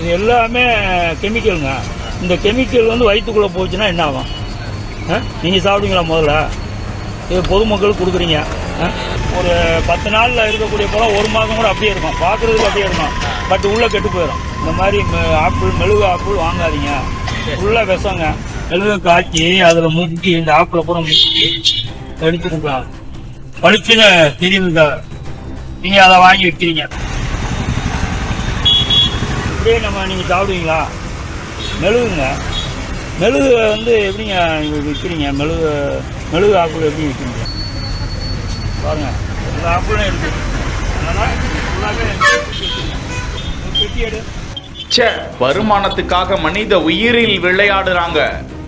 இது எல்லாமே கெமிக்கலுங்க. இந்த கெமிக்கல் வந்து வயிற்றுக்குள்ளே போச்சுன்னா என்ன ஆகும்? நீங்கள் சாப்பிடுவீங்களா? முதல்ல இது பொதுமக்களுக்கு கொடுக்குறீங்க. ஒரு 10 நாளில் இருக்கக்கூடிய பழம் 1 மாதம் கூட அப்படியே இருக்கும், பார்க்குறதுக்கு அப்படியே இருக்கும், பட் உள்ளே கெட்டு போயிடும். இந்த மாதிரி ஆப்பிள், மெழுகு ஆப்பிள் வாங்காதீங்க, ஃபுல்லாக விஷங்க. மெழுகு காய்ச்சி அதில் முக்கி இந்த ஆப்பிளை பூரா முக்கி எடுத்துக்கலாம். பளிச்சுன்னு தெரியுதுங்க, நீங்கள் அதை வாங்கி விற்கிறீங்க. இப்படியே நீங்கள் சாப்பிடுவீங்களா? மெழுகுங்க, மெழுகு வந்து எப்படிங்க விற்கிறீங்க? மெழுகு ஆப்பிள் எப்படி விற்கிறீங்க பாருங்கள். இந்த ஆப்பிளும் இருக்குது, அதனால் ஃபுல்லாகவே பெட்டி எடு. வருமானத்துக்காக மனித உயிரில் விளையாடுறாங்க.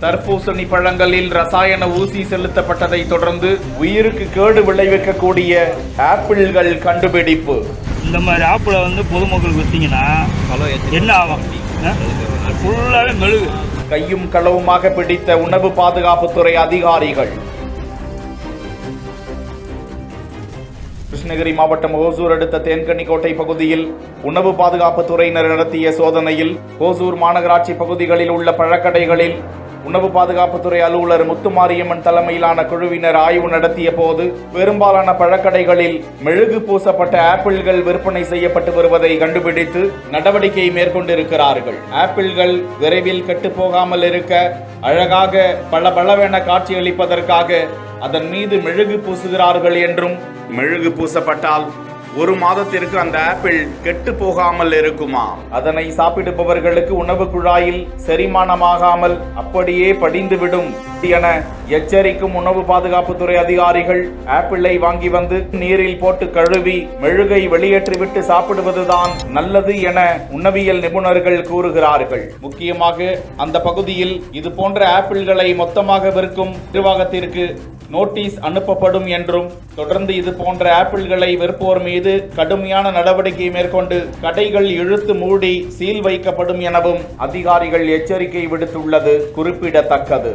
தர்பூசணி பழங்களில் ரசாயன ஊசி செலுத்தப்பட்டதை தொடர்ந்து உயிருக்கு கேடு விளைவிக்கக்கூடிய ஆப்பிள்கள் கண்டுபிடிப்பு. இந்த மாதிரி ஆப்பிளை வந்து பொதுமக்களுக்கு விற்றீங்கன்னா என்ன ஆகும்? ஃபுல்லாகவே மெழுகு. கையும் களவுமாக பிடித்த உணவு பாதுகாப்புத்துறை அதிகாரிகள். கிருஷ்ணகிரி மாவட்டம் ஓசூர் அடுத்த தேன்கனிக்கோட்டை பகுதியில் உணவு பாதுகாப்பு துறையினர் நடத்திய சோதனையில் ஓசூர் மாநகராட்சி பகுதிகளில் உள்ள பழக்கடைகளில் உணவு பாதுகாப்புத்துறை அலுவலர் முத்துமாரியம்மன் தலைமையிலான குழுவினர் ஆய்வு நடத்திய போது பெரும்பாலான பழக்கடைகளில் மெழுகு பூசப்பட்ட ஆப்பிள்கள் விற்பனை செய்யப்பட்டு வருவதை கண்டுபிடித்து நடவடிக்கை மேற்கொண்டிருக்கிறார்கள். ஆப்பிள்கள் விரைவில் கெட்டு போகாமல் இருக்க அழகாக பளபளவென காட்சியளிப்பதற்காக அதன் மீது மெழுகு பூசுகிறார்கள் என்றும், மெழுகு பூசப்பட்டால் 1 மாதத்திற்கு அந்த ஆப்பிள் கெட்டு போகாமல் இருக்குமா? அதனை சாப்பிடுபவர்களுக்கு உணவு குழாயில் செரிமானமாகாமல் அப்படியே படிந்துவிடும் என எச்சரிக்கும் உணவு பாதுகாப்புத்துறை அதிகாரிகள் ஆப்பிளை வாங்கி வந்து நீரில் போட்டு கழுவி மெழுகை வெளியேற்றிவிட்டு சாப்பிடுவதுதான் நல்லது என உணவியல் நிபுணர்கள் கூறுகிறார்கள். முக்கியமாக அந்த பகுதியில் இது போன்ற ஆப்பிள்களை மொத்தமாக விற்கும் நிர்வாகத்திற்கு நோட்டீஸ் அனுப்பப்படும் என்றும், தொடர்ந்து இது போன்ற ஆப்பிள்களை விற்போர் மீது கடுமையான நடவடிக்கை மேற்கொண்டு கடைகள் இழுத்து மூடி சீல் வைக்கப்படும் எனவும் அதிகாரிகள் எச்சரிக்கை விடுத்துள்ளது குறிப்பிடத்தக்கது.